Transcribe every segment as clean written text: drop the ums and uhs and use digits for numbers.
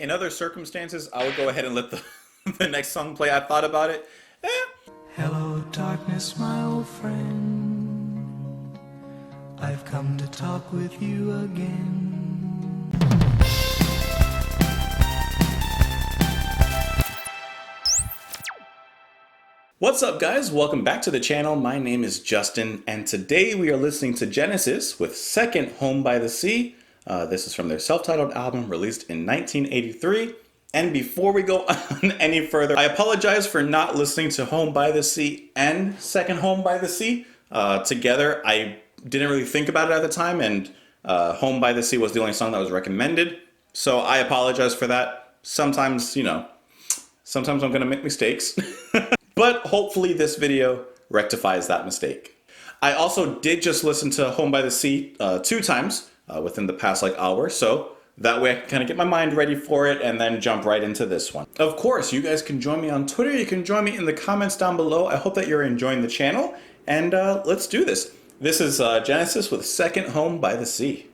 In other circumstances, I would go ahead and let the, the next song play. I thought about it. Hello, darkness, my old friend. I've come to talk with you again. What's up, guys? Welcome back to the channel. My name is Justin, and today we are listening to Genesis with Second Home by the Sea. This is from their self-titled album released in 1983. And before we go on any further, I apologize for not listening to Home by the Sea and Second Home by the Sea together. I didn't really think about it at the time, and Home by the Sea was the only song that was recommended. So I apologize for that. Sometimes, sometimes I'm going to make mistakes. But hopefully this video rectifies that mistake. I also did just listen to Home by the Sea 2 times within the past hour, so that way I can kind of get my mind ready for it and then jump right into this one. Of course, you guys can join me on Twitter. You can join me in the comments down below. I hope that you're enjoying the channel, and let's do this. This is Genesis with Second Home by the Sea.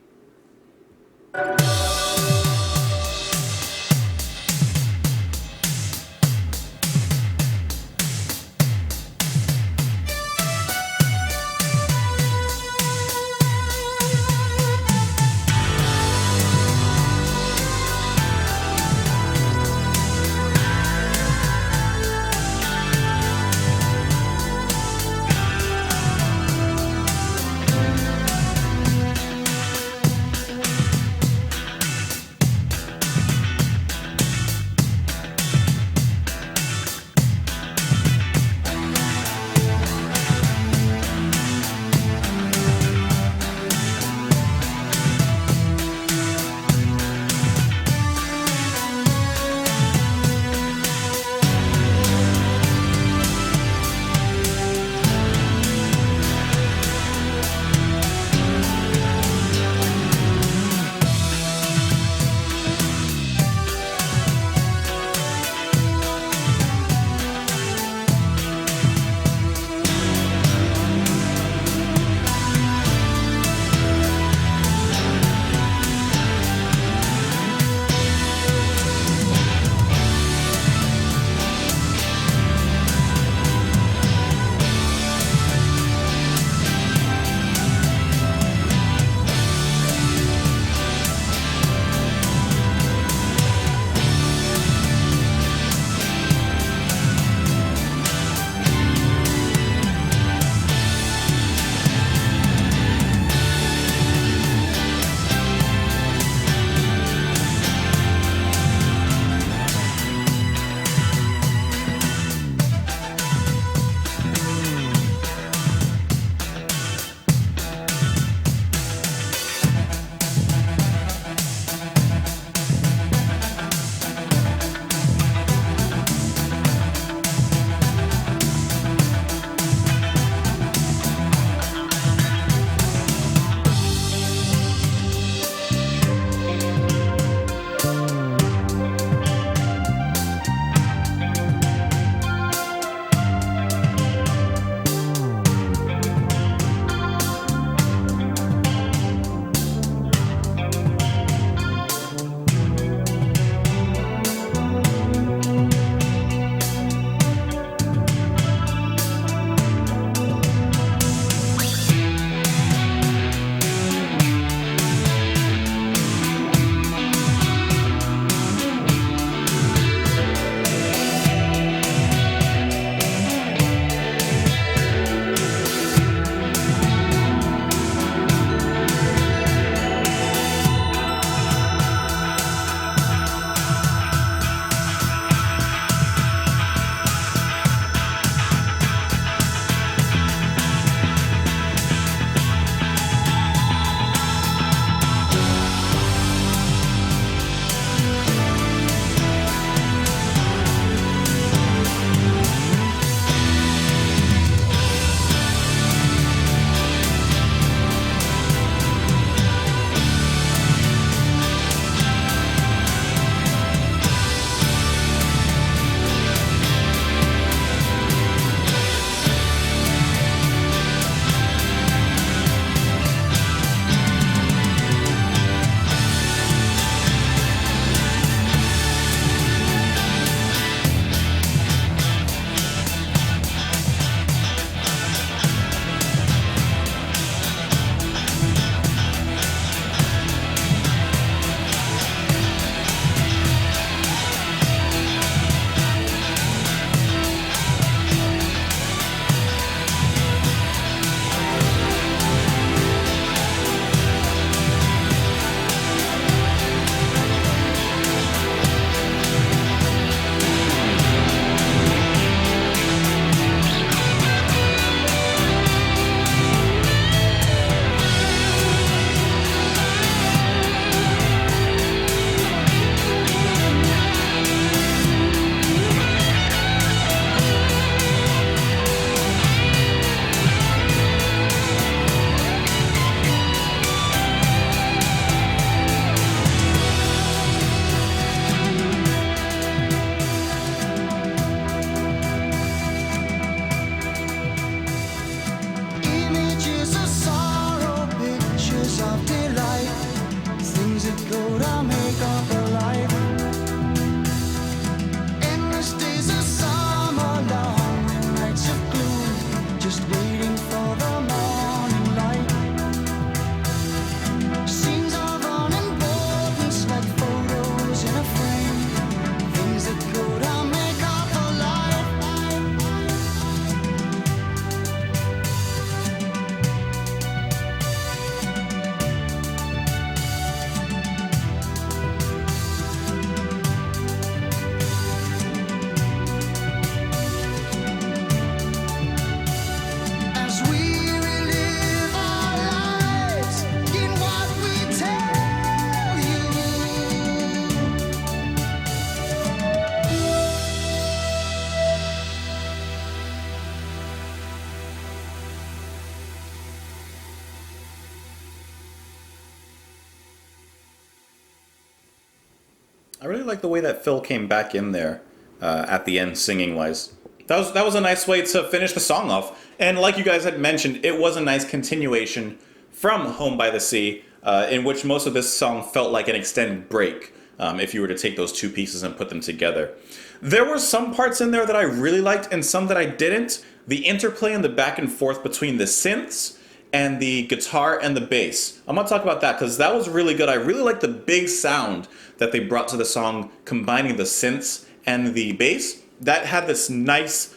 I really like the way that Phil came back in there at the end, singing wise. That was a nice way to finish the song off. And like you guys had mentioned, it was a nice continuation from Home by the Sea, in which most of this song felt like an extended break, if you were to take those two pieces and put them together. There were some parts in there that I really liked and some that I didn't. The interplay and the back and forth between the synths and the guitar and the bass. I'm gonna talk about that because that was really good. I really liked the big sound that they brought to the song, combining the synths and the bass. That had this nice,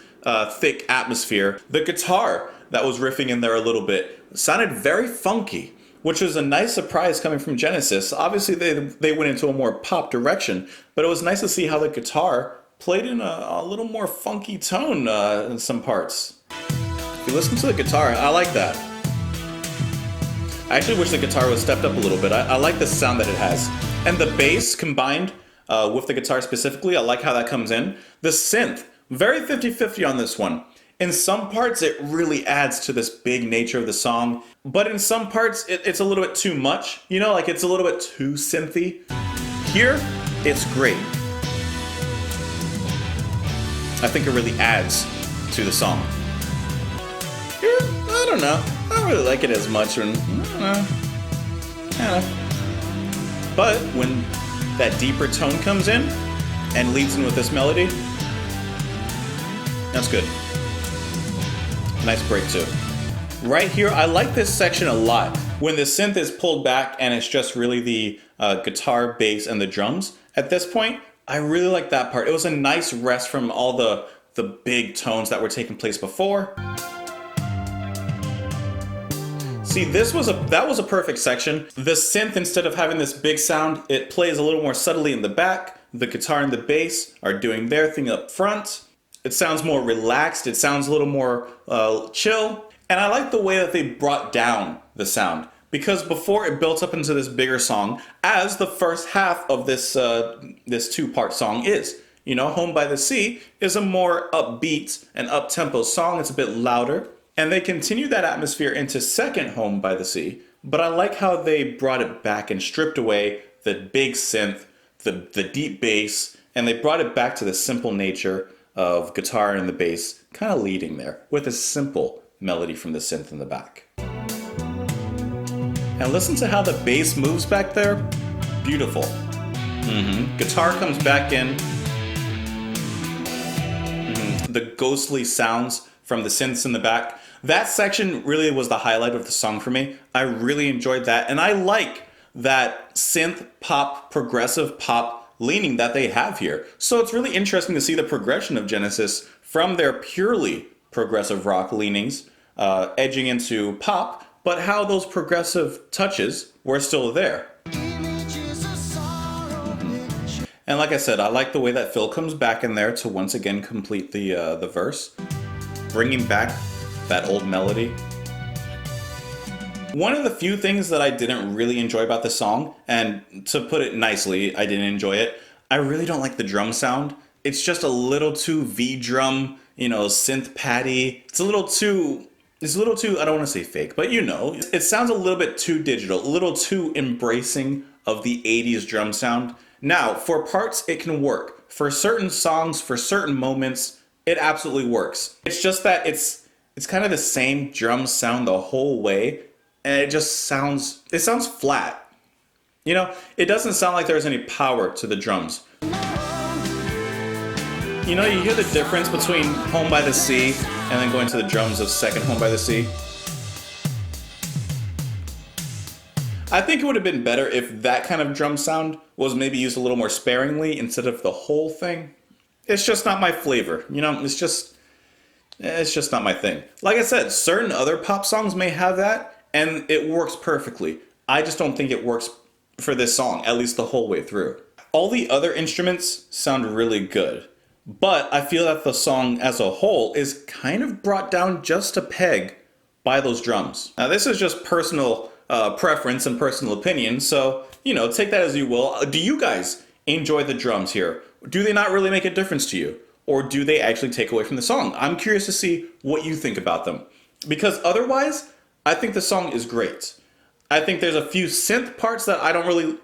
thick atmosphere. The guitar that was riffing in there a little bit sounded very funky, which was a nice surprise coming from Genesis. Obviously, they went into a more pop direction, but it was nice to see how the guitar played in a little more funky tone in some parts. If you listen to the guitar, I like that. I actually wish the guitar was stepped up a little bit. I like the sound that it has. And the bass combined with the guitar specifically, I like how that comes in. The synth, very 50-50 on this one. In some parts, it really adds to this big nature of the song. But in some parts, it's a little bit too much. You know, like it's a little bit too synthy. Here, it's great. I think it really adds to the song. Here, I don't know. I don't really like it as much. I don't know. But when that deeper tone comes in and leads in with this melody, that's good. Nice break too. Right here, I like this section a lot. When the synth is pulled back and it's just really the guitar, bass, and the drums. At this point, I really like that part. It was a nice rest from all the big tones that were taking place before. See, that was a perfect section. The synth, instead of having this big sound, it plays a little more subtly in the back. The guitar and the bass are doing their thing up front. It sounds more relaxed. It sounds a little more chill. And I like the way that they brought down the sound. Because before it built up into this bigger song, as the first half of this two-part song is. You know, Home by the Sea is a more upbeat and up-tempo song. It's a bit louder. And they continued that atmosphere into second Home by the Sea. But I like how they brought it back and stripped away the big synth, the deep bass, and they brought it back to the simple nature of guitar and the bass kind of leading there with a simple melody from the synth in the back. And listen to how the bass moves back there. Beautiful. Guitar comes back in. The ghostly sounds from the synths in the back. That section really was the highlight of the song for me. I really enjoyed that. And I like that synth pop, progressive pop leaning that they have here. So it's really interesting to see the progression of Genesis from their purely progressive rock leanings, edging into pop, but how those progressive touches were still there. And like I said, I like the way that Phil comes back in there to once again complete the verse, bringing back that old melody. One of the few things that I didn't really enjoy about the song, and to put it nicely, I didn't enjoy it, I really don't like the drum sound. It's just a little too V-drum, you know, synth patty. It's a little too, I don't want to say fake, but you know, it sounds a little bit too digital, a little too embracing of the 80s drum sound. Now, for parts, it can work. For certain songs, for certain moments, it absolutely works. It's just that it's kind of the same drum sound the whole way, and it sounds flat. You know, it doesn't sound like there's any power to the drums. You know, you hear the difference between Home by the Sea and then going to the drums of second Home by the Sea. I think it would have been better if that kind of drum sound was maybe used a little more sparingly instead of the whole thing. It's just not my flavor. You know, it's just not my thing. Like I said, certain other pop songs may have that, and it works perfectly. I just don't think it works for this song, at least the whole way through. All the other instruments sound really good, but I feel that the song as a whole is kind of brought down just a peg by those drums. Now, this is just personal preference and personal opinion, so, you know, take that as you will. Do you guys enjoy the drums here? Do they not really make a difference to you? Or do they actually take away from the song? I'm curious to see what you think about them. Because otherwise, I think the song is great. I think there's a few synth parts that I don't really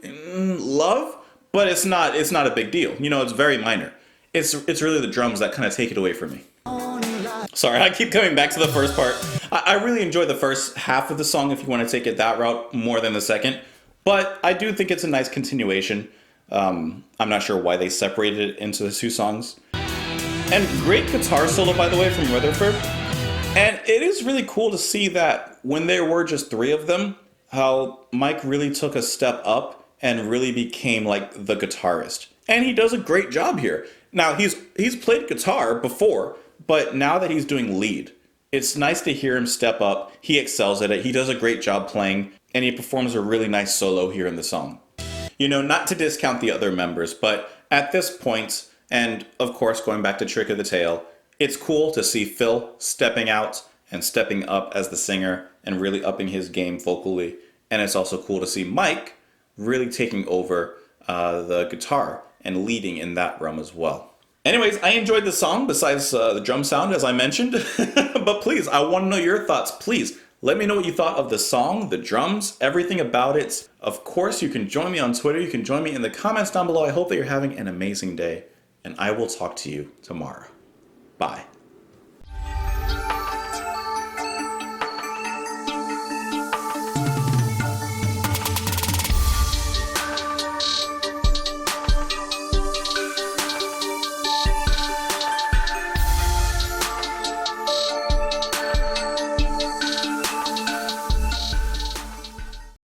love, but it's not a big deal. You know, it's very minor. It's really the drums that kind of take it away from me. Sorry, I keep coming back to the first part. I really enjoy the first half of the song if you want to take it that route more than the second. But I do think it's a nice continuation. I'm not sure why they separated it into the two songs. And great guitar solo, by the way, from Rutherford. And it is really cool to see that when there were just three of them, how Mike really took a step up and really became like the guitarist. And he does a great job here. Now, he's played guitar before, but now that he's doing lead, it's nice to hear him step up. He excels at it. He does a great job playing, and he performs a really nice solo here in the song. You know, not to discount the other members, but at this point, and of course going back to Trick of the Tail, it's cool to see Phil stepping out and stepping up as the singer and really upping his game vocally. And it's also cool to see Mike really taking over the guitar and leading in that realm as well. Anyways, I enjoyed the song besides the drum sound, as I mentioned. But please, I want to know your thoughts. Please, let me know what you thought of the song, the drums, everything about it. Of course, you can join me on Twitter. You can join me in the comments down below. I hope that you're having an amazing day, and I will talk to you tomorrow. Bye.